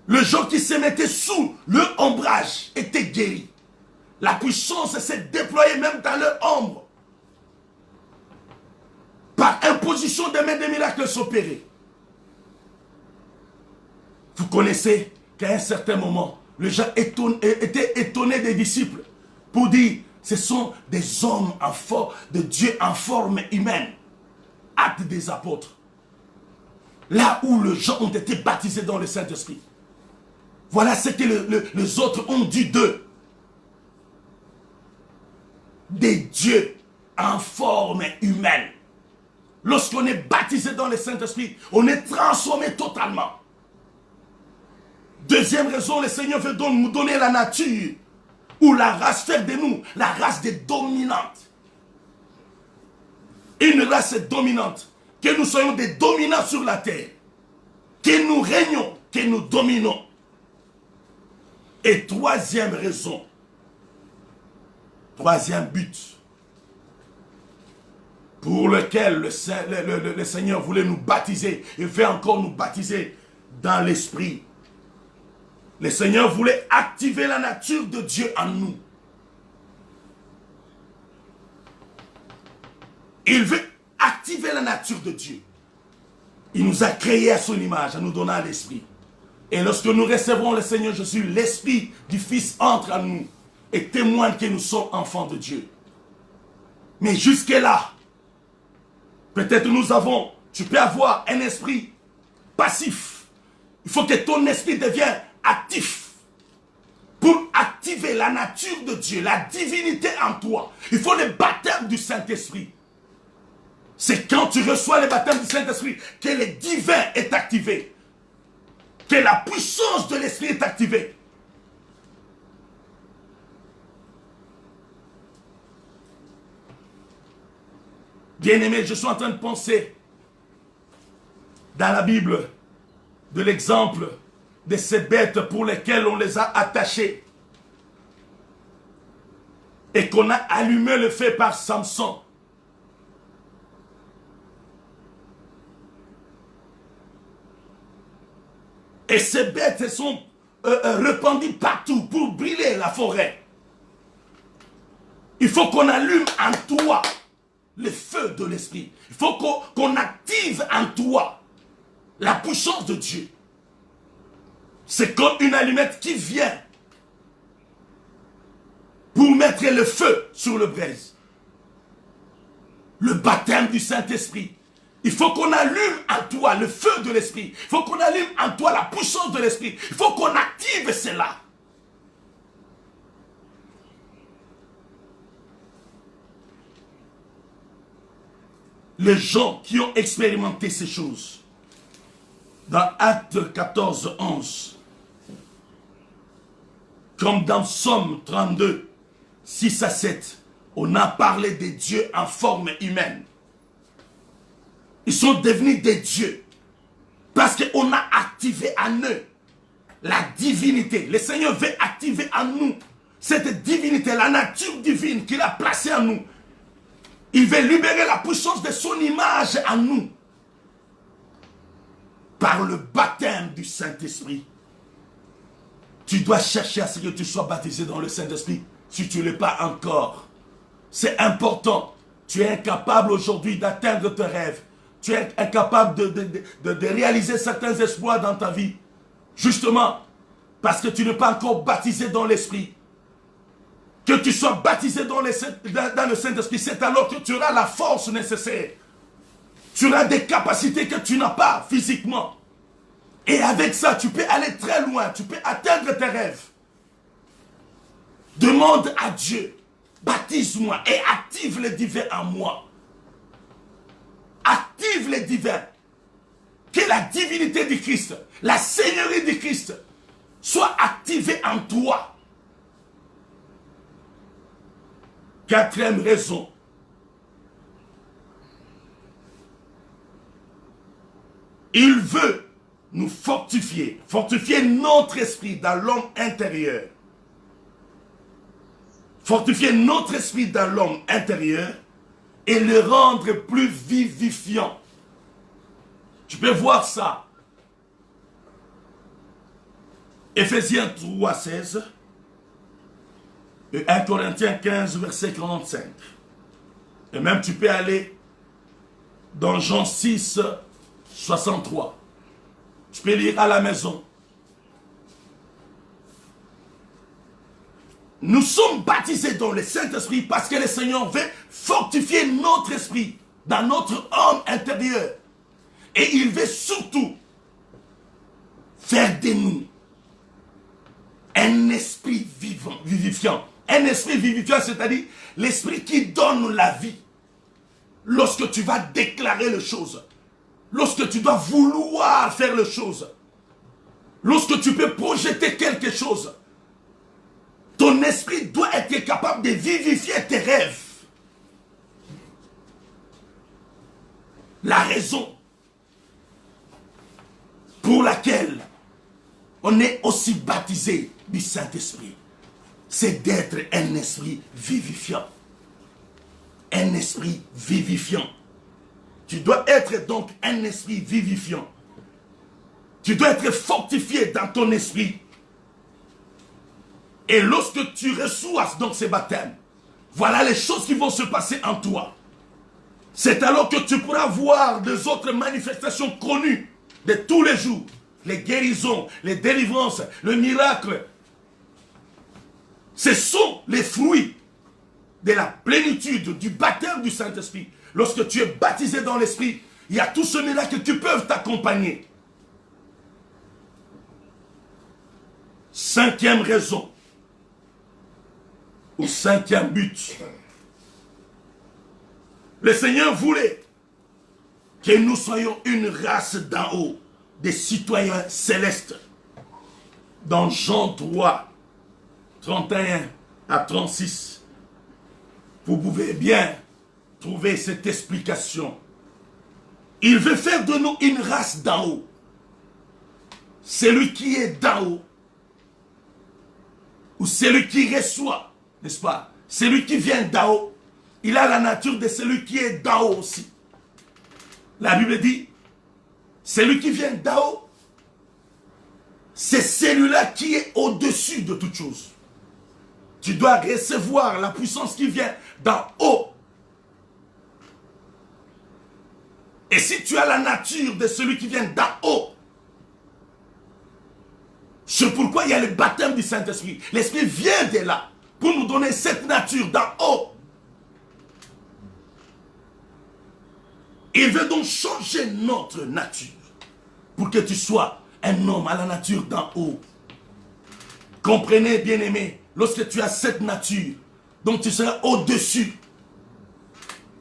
Le gens qui se mettaient sous le ombrage étaient guéris. La puissance s'est déployée même dans leur ombre. Par imposition des mains, des miracles s'opéraient. Vous connaissez qu'à un certain moment, les gens étaient étonnés des disciples pour dire, ce sont des hommes de Dieu en forme humaine. Actes des apôtres. Là où les gens ont été baptisés dans le Saint-Esprit. Voilà ce que les autres ont dit d'eux. Des dieux en forme humaine. Lorsqu'on est baptisé dans le Saint-Esprit, on est transformé totalement. Deuxième raison, le Seigneur veut donc nous donner la nature, ou la race, faire de nous la race des dominantes. Une race dominante, que nous soyons des dominants sur la terre, que nous régnons, que nous dominons. Et troisième raison, troisième but, pour lequel le Seigneur voulait nous baptiser, et veut encore nous baptiser dans l'esprit. Le Seigneur voulait activer la nature de Dieu en nous. Il veut activer la nature de Dieu. Il nous a créés à son image, en nous donnant l'esprit. Et lorsque nous recevrons le Seigneur Jésus, l'esprit du Fils entre en nous et témoigne que nous sommes enfants de Dieu. Mais jusque-là, peut-être tu peux avoir un esprit passif. Il faut que ton esprit devienne actif. Pour activer la nature de Dieu, la divinité en toi, il faut le baptême du Saint-Esprit. C'est quand tu reçois le baptême du Saint-Esprit que le divin est activé. Que la puissance de l'esprit est activée. Bien-aimé, je suis en train de penser dans la Bible de l'exemple de ces bêtes pour lesquelles on les a attachées et qu'on a allumé le feu par Samson. Et ces bêtes sont répandues partout pour brûler la forêt. Il faut qu'on allume en toi le feu de l'esprit. Il faut qu'on active en toi la puissance de Dieu. C'est comme une allumette qui vient pour mettre le feu sur le braise. Le baptême du Saint-Esprit. Il faut qu'on allume en toi le feu de l'esprit. Il faut qu'on allume en toi la puissance de l'esprit. Il faut qu'on active cela. Les gens qui ont expérimenté ces choses, dans Actes 14, 11, comme dans Psaume 32, 6 à 7, on a parlé des dieux en forme humaine. Ils sont devenus des dieux parce qu'on a activé en eux la divinité. Le Seigneur veut activer en nous cette divinité, la nature divine qu'il a placée en nous, il veut libérer la puissance de son image en nous par le baptême du Saint-Esprit. Tu dois chercher à ce que tu sois baptisé dans le Saint-Esprit si tu ne l'es pas encore. C'est important. Tu es incapable aujourd'hui d'atteindre tes rêves. Tu es incapable de réaliser certains exploits dans ta vie. Justement, parce que tu n'es pas encore baptisé dans l'Esprit. Que tu sois baptisé dans le Saint-Esprit, c'est alors que tu auras la force nécessaire. Tu auras des capacités que tu n'as pas physiquement. Et avec ça, tu peux aller très loin. Tu peux atteindre tes rêves. Demande à Dieu, baptise-moi et active les divins en moi. Active les divins. Que la divinité du Christ, la Seigneurie du Christ, soit activée en toi. Quatrième raison. Il veut nous fortifier, fortifier notre esprit dans l'homme intérieur. Fortifier notre esprit dans l'homme intérieur et le rendre plus vivifiant. Tu peux voir ça. Éphésiens 3, 16 et 1 Corinthiens 15, verset 45. Et même tu peux aller dans Jean 6, 63. Tu peux lire à la maison. Nous sommes baptisés dans le Saint-Esprit parce que le Seigneur veut fortifier notre esprit dans notre homme intérieur. Et il veut surtout faire de nous un esprit vivant, vivifiant. Un esprit vivifiant, c'est-à-dire l'esprit qui donne la vie. Lorsque tu vas déclarer les choses, lorsque tu dois vouloir faire les choses, lorsque tu peux projeter quelque chose, ton esprit doit être capable de vivifier tes rêves. La raison pour laquelle on est aussi baptisé du Saint-Esprit, c'est d'être un esprit vivifiant. Un esprit vivifiant. Tu dois être donc un esprit vivifiant. Tu dois être fortifié dans ton esprit. Et lorsque tu reçois donc ces baptêmes, voilà les choses qui vont se passer en toi. C'est alors que tu pourras voir des autres manifestations connues de tous les jours. Les guérisons, les délivrances, le miracle. Ce sont les fruits de la plénitude du baptême du Saint-Esprit. Lorsque tu es baptisé dans l'Esprit, il y a tous ces miracles qui peuvent t'accompagner. Cinquième raison, ou cinquième but. Le Seigneur voulait que nous soyons une race d'en haut, des citoyens célestes. Dans Jean 3, 31 à 36, vous pouvez bien trouver cette explication. Il veut faire de nous une race d'en haut. Celui qui est d'en haut, ou celui qui reçoit, n'est-ce pas? Celui qui vient d'en haut, il a la nature de celui qui est d'en haut aussi. La Bible dit, celui qui vient d'en haut, c'est celui-là qui est au-dessus de toute chose. Tu dois recevoir la puissance qui vient d'en haut. Et si tu as la nature de celui qui vient d'en haut, c'est pourquoi il y a le baptême du Saint-Esprit. L'Esprit vient de là pour nous donner cette nature d'en haut. Il veut donc changer notre nature pour que tu sois un homme à la nature d'en haut. Comprenez, bien-aimés, lorsque tu as cette nature, donc tu seras au-dessus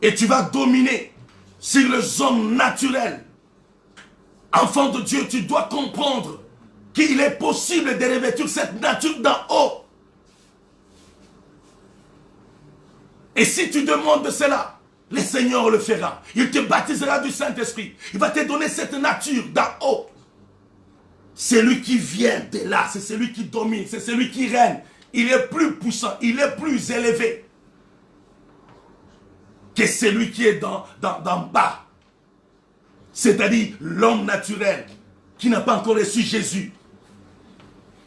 et tu vas dominer sur les hommes naturels. Enfant de Dieu, tu dois comprendre qu'il est possible de revêtir cette nature d'en haut. Et si tu demandes cela, le Seigneur le fera. Il te baptisera du Saint-Esprit. Il va te donner cette nature d'en haut. C'est lui qui vient de là, c'est celui qui domine, c'est celui qui règne. il est plus puissant, il est plus élevé que celui qui est d'en bas. C'est-à-dire l'homme naturel qui n'a pas encore reçu Jésus.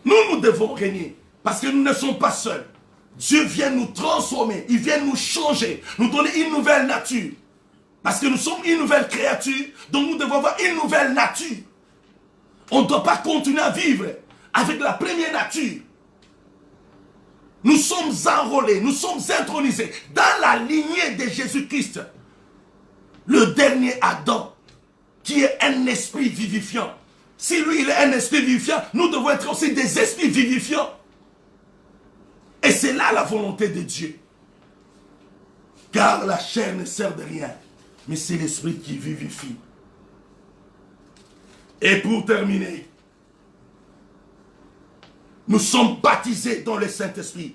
Nous devons régner parce que nous ne sommes pas seuls. Dieu vient nous transformer, il vient nous changer, nous donner une nouvelle nature. Parce que nous sommes une nouvelle créature, donc nous devons avoir une nouvelle nature. On ne doit pas continuer à vivre avec la première nature. Nous sommes enrôlés, nous sommes intronisés dans la lignée de Jésus-Christ, le dernier Adam, qui est un esprit vivifiant. Si lui, il est un esprit vivifiant, nous devons être aussi des esprits vivifiants. Et c'est là la volonté de Dieu. Car la chair ne sert de rien, mais c'est l'esprit qui vivifie. Et pour terminer, nous sommes baptisés dans le Saint-Esprit.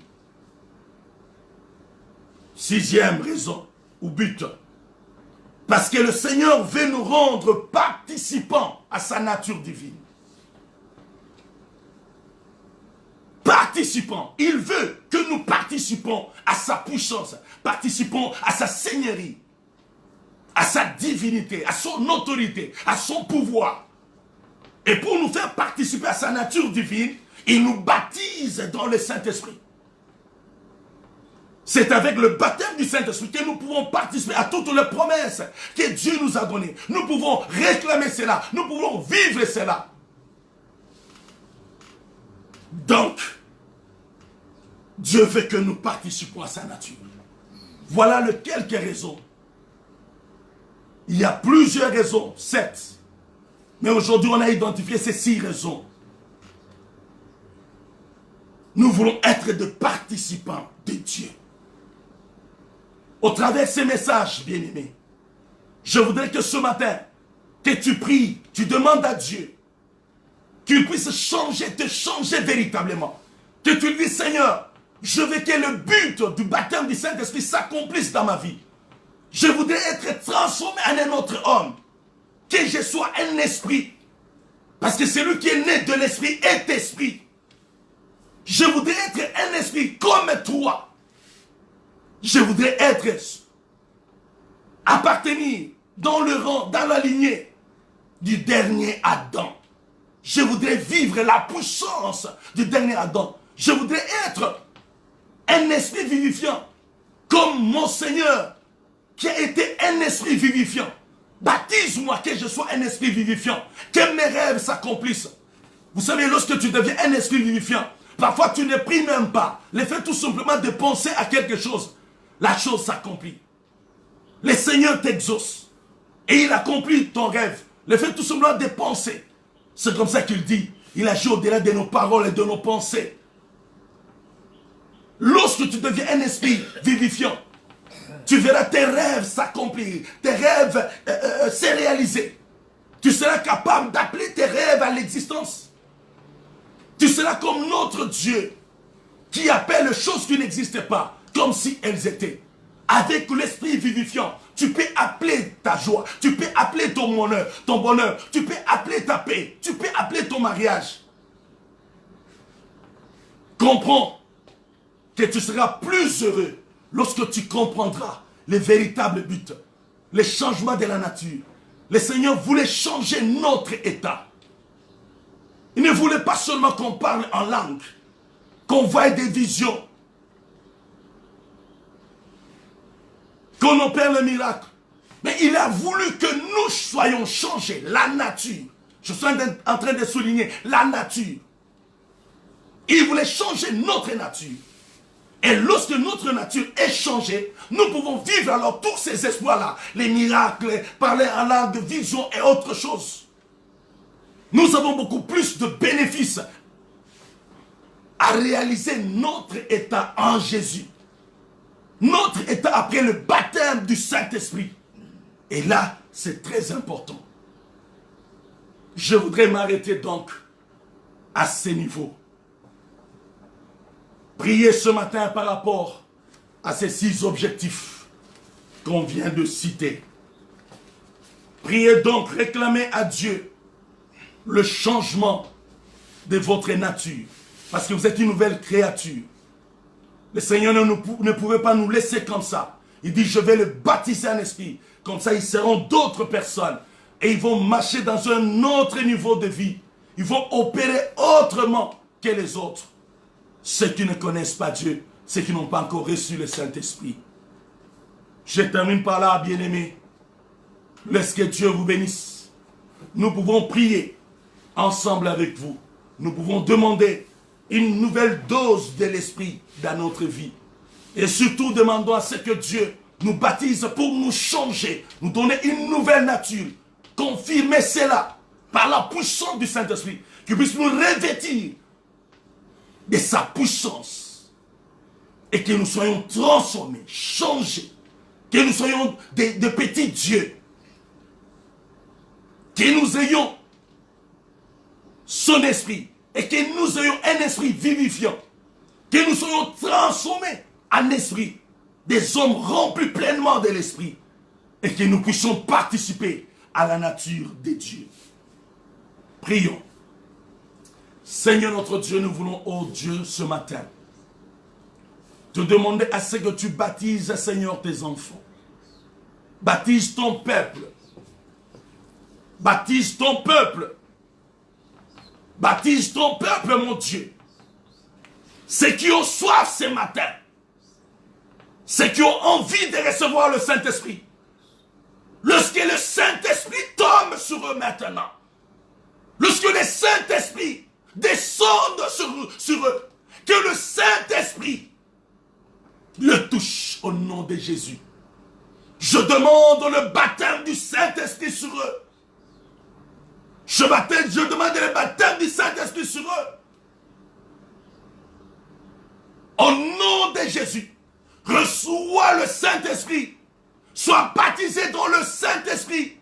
6e raison ou but. Parce que le Seigneur veut nous rendre participants à sa nature divine. Participants. Il veut que nous participons à sa puissance, participons à sa seigneurie, à sa divinité, à son autorité, à son pouvoir. Et pour nous faire participer à sa nature divine, il nous baptise dans le Saint-Esprit. C'est avec le baptême du Saint-Esprit que nous pouvons participer à toutes les promesses que Dieu nous a données. Nous pouvons réclamer cela, nous pouvons vivre cela. Donc, Dieu veut que nous participons à sa nature. Voilà les quelques raisons. Il y a plusieurs raisons, 7. Mais aujourd'hui, on a identifié ces 6 raisons. Nous voulons être des participants de Dieu. Au travers de ces messages, bien-aimés, je voudrais que ce matin, que tu pries, tu demandes à Dieu qu'il puisse te changer véritablement. Que tu lui dis, Seigneur, je veux que le but du baptême du Saint-Esprit s'accomplisse dans ma vie. Je voudrais être transformé en un autre homme. Que je sois un esprit. Parce que celui qui est né de l'esprit est esprit. Je voudrais être un esprit comme toi. Je voudrais appartenir dans le rang, dans la lignée du dernier Adam. Je voudrais vivre la puissance du dernier Adam. Je voudrais être un esprit vivifiant, comme mon Seigneur, qui a été un esprit vivifiant. Baptise-moi que je sois un esprit vivifiant, que mes rêves s'accomplissent. Vous savez, lorsque tu deviens un esprit vivifiant, parfois tu ne pries même pas. Le fait tout simplement de penser à quelque chose, la chose s'accomplit. Le Seigneur t'exauce et il accomplit ton rêve. Le fait tout simplement de penser. C'est comme ça qu'il dit, il agit au-delà de nos paroles et de nos pensées. Lorsque tu deviens un esprit vivifiant, tu verras tes rêves s'accomplir, tes rêves se réaliser. Tu seras capable d'appeler tes rêves à l'existence. Tu seras comme notre Dieu qui appelle les choses qui n'existaient pas comme si elles étaient. Avec l'esprit vivifiant, tu peux appeler ta joie, tu peux appeler ton bonheur, tu peux appeler ta paix, tu peux appeler ton mariage. Comprends que tu seras plus heureux lorsque tu comprendras le véritable but, les changements de la nature. Le Seigneur voulait changer notre état. Il ne voulait pas seulement qu'on parle en langue, qu'on voie des visions, qu'on opère le miracle. Mais il a voulu que nous soyons changés, la nature. Je suis en train de souligner la nature. Il voulait changer notre nature. Et lorsque notre nature est changée, nous pouvons vivre alors tous ces espoirs-là. Les miracles, parler en langue, vision et autre chose. Nous avons beaucoup plus de bénéfices à réaliser notre état en Jésus. Notre état après le baptême du Saint-Esprit. Et là, c'est très important. Je voudrais m'arrêter donc à ce niveau. Priez ce matin par rapport à ces 6 objectifs qu'on vient de citer. Priez donc, réclamez à Dieu le changement de votre nature. Parce que vous êtes une nouvelle créature. Le Seigneur ne pouvait pas nous laisser comme ça. Il dit, je vais le baptiser en esprit. Comme ça, ils seront d'autres personnes. Et ils vont marcher dans un autre niveau de vie. Ils vont opérer autrement que les autres. Ceux qui ne connaissent pas Dieu, ceux qui n'ont pas encore reçu le Saint-Esprit. Je termine par là, bien-aimés. Laisse que Dieu vous bénisse. Nous pouvons prier ensemble avec vous. Nous pouvons demander une nouvelle dose de l'Esprit dans notre vie. Et surtout, demandons à ce que Dieu nous baptise pour nous changer, nous donner une nouvelle nature. Confirmer cela par la puissance du Saint-Esprit, qu'il puisse nous revêtir de sa puissance et que nous soyons transformés, changés, que nous soyons de petits dieux, que nous ayons son esprit et que nous ayons un esprit vivifiant, que nous soyons transformés en esprit, des hommes remplis pleinement de l'esprit et que nous puissions participer à la nature des dieux. Prions. Seigneur notre Dieu, nous voulons, oh Dieu, ce matin, te demander à ce que tu baptises, Seigneur, tes enfants. Baptise ton peuple. Baptise ton peuple. Baptise ton peuple, mon Dieu. Ceux qui ont soif ce matin. Ceux qui ont envie de recevoir le Saint-Esprit. Lorsque le Saint-Esprit tombe sur eux maintenant. Lorsque le Saint-Esprit descende sur eux. Que le Saint-Esprit le touche au nom de Jésus. Je demande le baptême du Saint-Esprit sur eux. Je demande le baptême du Saint-Esprit sur eux. Au nom de Jésus, reçois le Saint-Esprit. Sois baptisé dans le Saint-Esprit.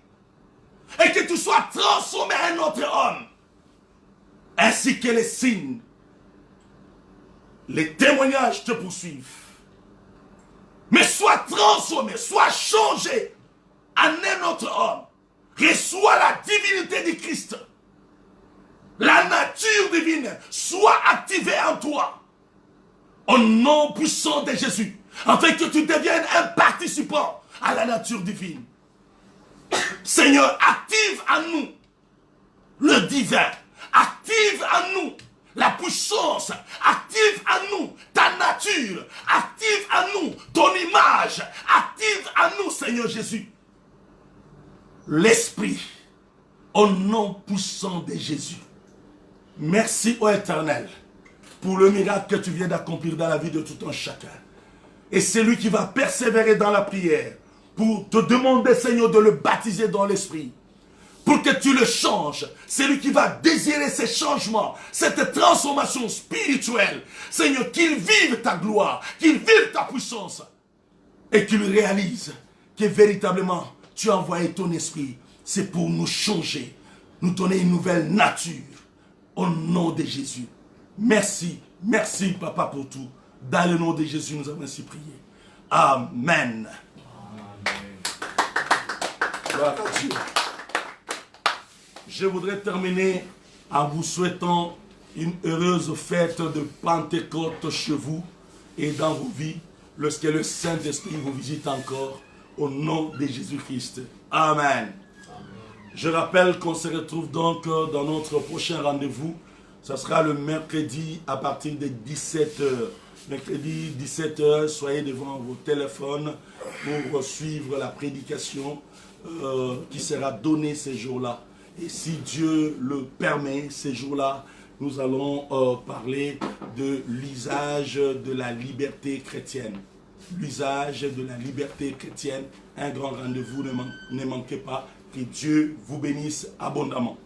Et que tu sois transformé en un autre homme. Ainsi que les signes, les témoignages te poursuivent. Mais sois transformé, sois changé en un autre homme. Reçois la divinité du Christ. La nature divine soit activée en toi. Au nom puissant de Jésus. Afin que tu deviennes un participant à la nature divine. Seigneur, active en nous le divin. Active en nous la puissance. Active en nous ta nature. Active en nous ton image. Active en nous, Seigneur Jésus, l'Esprit, au nom puissant de Jésus. Merci, ô Éternel, pour le miracle que tu viens d'accomplir dans la vie de tout un chacun. Et c'est lui qui va persévérer dans la prière pour te demander, Seigneur, de le baptiser dans l'Esprit. Pour que tu le changes. C'est lui qui va désirer ces changements, cette transformation spirituelle. Seigneur, qu'il vive ta gloire, qu'il vive ta puissance. Et qu'il réalise que véritablement, tu as envoyé ton esprit. C'est pour nous changer, nous donner une nouvelle nature. Au nom de Jésus. Merci, merci Papa pour tout. Dans le nom de Jésus, nous avons ainsi prié. Amen. Gloire à Dieu. Je voudrais terminer en vous souhaitant une heureuse fête de Pentecôte chez vous et dans vos vies, lorsque le Saint-Esprit vous visite encore, au nom de Jésus-Christ. Amen. Je rappelle qu'on se retrouve donc dans notre prochain rendez-vous. Ce sera le mercredi à partir de 17h. Mercredi 17h, soyez devant vos téléphones pour suivre la prédication qui sera donnée ces jours-là. Et si Dieu le permet, ces jours-là, nous allons parler de l'usage de la liberté chrétienne. L'usage de la liberté chrétienne. Un grand rendez-vous, ne manquez pas. Que Dieu vous bénisse abondamment.